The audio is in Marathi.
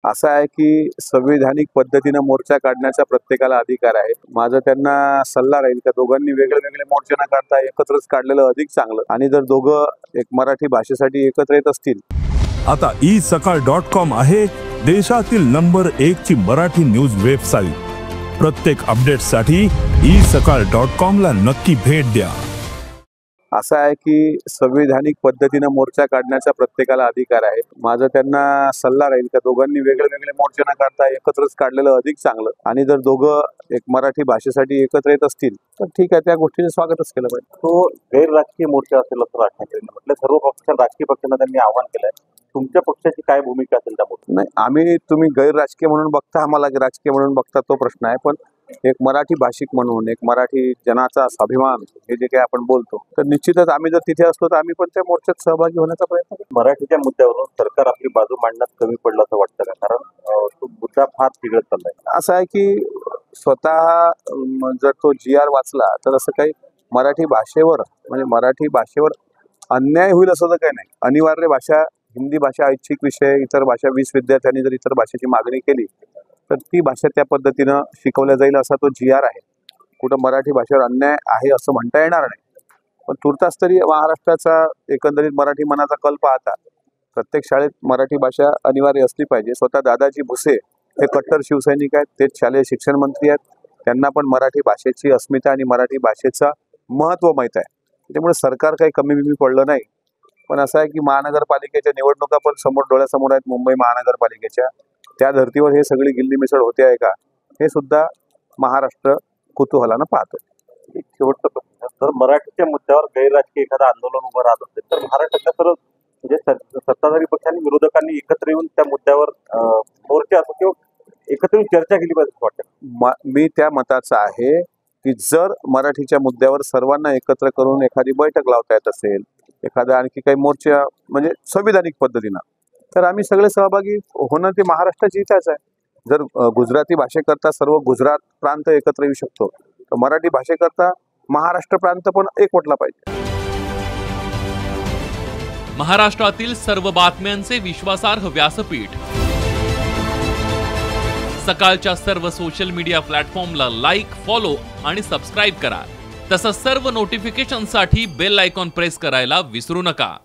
असं आहे की संविधानिक पद्धतीने मोर्चा काढण्याचा प्रत्येकाला अधिकार आहे। माझा त्यांना सल्ला राहील की दोघांनी वेगळे मोर्चे न काढता एकत्रच काढलेलं अधिक चांगलं। आणि जर दोघं एक मराठी भाषेसाठी एकत्र येत असतील। आता isakal.com आहे देशातील नंबर 1 ची मराठी न्यूज वेबसाईट। प्रत्येक अपडेटसाठी isakal.com ला नक्की भेट द्या। असं आहे की संविधानिक पद्धतीने मोर्चा काढण्याचा प्रत्येकाला अधिकार आहे। माझा त्यांना सल्ला राहील की दोघांनी वेगळे मोर्चे न काढता एकत्रच काढलेलं अधिक चांगलं। आणि जर दोघं एक मराठी भाषेसाठी एकत्र येत असतील तर ठीक आहे, त्या गोष्टीचं स्वागतच केलं पाहिजे। तो गैर राजकीय मोर्चा असेल असं राज ठाकरेंनी म्हटलं। सर्व राजकीय पक्षांना त्यांनी आवाहन केलंय। तुमच्या पक्षाची काय भूमिका असेल त्यामध्ये? नाही, तुम्ही गैर राजकीय म्हणून बघता, आम्हाला राजकीय म्हणून बघता, तो प्रश्न आहे। पण एक मराठी भाषिक म्हणून, एक मराठी जनाचा स्वाभिमान हे जे काही आपण बोलतो, तर निश्चितच आम्ही जर तिथे असलो तर आम्ही पण त्या मोर्चात सहभागी होण्याचा प्रयत्न करू। मराठीच्या मुद्द्यावरून सरकार आपली बाजू मांडण्यात कमी पडलं असं वाटतं का? कारण तो मुद्दा फार बिघडत चाललाय। असं आहे की स्वतः जर तो GR वाचला तर असं काही मराठी भाषेवर म्हणजे मराठी भाषेवर अन्याय होईल असं तर काही नाही। अनिवार्य भाषा हिंदी भाषा ऐच्छिक विषय, इतर भाषा 20 विद्यार्थ्यांनी जर इतर भाषेची मागणी केली तर ती भाषा त्या पद्धतीनं शिकवल्या जाईल असा तो GR आहे। कुठं मराठी भाषेवर अन्याय आहे असं म्हणता येणार नाही। पण तुर्तास तरी महाराष्ट्राचा एकंदरीत मराठी मनाचा कल पाहता प्रत्येक शाळेत मराठी भाषा अनिवार्य असली पाहिजे। स्वतः दादाजी भुसे हे कट्टर शिवसैनिक आहेत, तेच शालेय शिक्षण मंत्री आहेत, त्यांना पण मराठी भाषेची अस्मिता आणि मराठी भाषेचं महत्त्व माहीत आहे। त्यामुळे सरकार काही कमी पडलं नाही। पण असं आहे की महानगरपालिकेच्या निवडणुका पण समोर डोळ्यासमोर आहेत, मुंबई महानगरपालिकेच्या। त्या धर्तीवर हे सगळी गिल्ली मिसळ होते आहे का, हे सुद्धा महाराष्ट्र कुतूहलानं पाहतो। एक शेवटचा प्रश्न, जर मराठीच्या मुद्द्यावर गैरराजकीय एखादं आंदोलन उभं राहत असेल तर महाराष्ट्रातल्या सर्व म्हणजे सत्ताधारी पक्षांनी विरोधकांनी एकत्र येऊन त्या मुद्द्यावर मोर्चा असो किंवा एकत्र येऊन चर्चा केली पाहिजे असं वाटतं। मी त्या मताचा आहे की जर मराठीच्या मुद्द्यावर सर्वांना एकत्र करून एखादी बैठक लावता येत असेल, एखादा आणखी काही मोर्चा म्हणजे संविधानिक पद्धतीनं, तर आम्ही सगळे सहभागी होणं ते महाराष्ट्राची इच्छाच आहे। जर गुजराती भाषेकरता सर्व गुजरात प्रांत एकत्र येऊ शकतो तर मराठी भाषेकरता महाराष्ट्र प्रांत पण एकवटला पाहिजे। महाराष्ट्रातील सर्व बातम्यांचे विश्वासार्ह व्यासपीठ सकाळच्या सर्व सोशल मीडिया प्लॅटफॉर्मला लाईक, फॉलो आणि सबस्क्राईब करा। तसंच सर्व नोटिफिकेशनसाठी बेल आयकॉन प्रेस करायला विसरू नका।